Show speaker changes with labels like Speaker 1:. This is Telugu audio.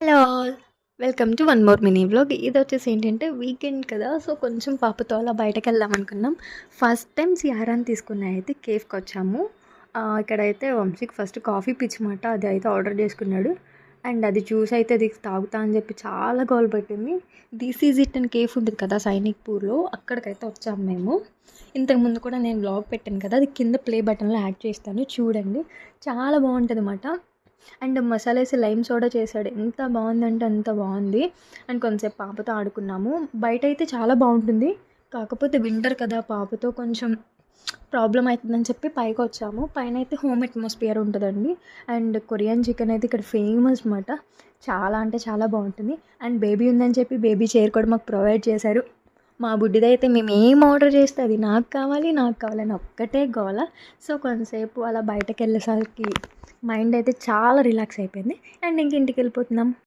Speaker 1: Hello! Welcome to one more mini vlog. ఇదొచ్చేసి ఏంటంటే వీకెండ్ కదా! సో, కొంచెం పాపతో అలా బయటకెళ్దాం అనుకున్నాం. ఫస్ట్ టైమ్ సియారాని తీసుకుని అయితే కేఫ్‌కొచ్చాము. ఇక్కడైతే వంశీకి ఫస్ట్ కాఫీ పిచ్చిమాట. అది అయితే ఆర్డర్ చేసుకున్నాడు. అండ్ అది చూసి అయితే అది తాగుతా అని చెప్పి చాలా గోల పెట్టింది. దిస్ ఈజ్ ఇట్ అని కేఫ్ ఉంటుంది కదా సైనిక్‌పూర్‌లో, అక్కడికైతే వచ్చాము మేము. ఇంతకుముందు కూడా నేను వ్లాగ్ పెట్టాను కదా! అది కింద ప్లే బటన్‌లో యాడ్ చేస్తాను చూడండి. చాలా బావుంటదన్నమాట. అండ్ మసాలా ఏసి లైమ్ సోడా చేశాడు. ఎంత బావుందంటే అంత బావుంది. అండ్ కొంతసేపు పాపతో ఆడుకున్నాము. బయటైతే చాలా బావుంటుంది. కాకపోతే వింటర్ కదా! పాపతో కొంచెం ప్రాబ్లమ్ అయితుందని చెప్పి పైకొచ్చాము. పైనైతే హోమ్ అట్మాస్ఫియర్ ఉంటదండి. అండ్ కొరియన్ చికెన్ అయితే ఇక్కడ ఫేమస్ మాట. చాలా అంటే చాలా బావుంటుంది. అండ్ బేబీ ఉందని చెప్పి బేబీ చైర్ కూడా మాకు ప్రొవైడ్ చేశారు. మా బుడ్డిదైతే మేమేం ఆర్డర్ చేస్తే అది నాకు కావాలి, నాకు కావాలని ఒక్కటే గోల. సో, కొంతసేపు అలా బయటకెళ్ళేసరికి మైండ్ అయితే చాలా రిలాక్స్ అయిపోయింది. అండ్ ఇంక ఇంటికెళ్ళిపోతున్నాం.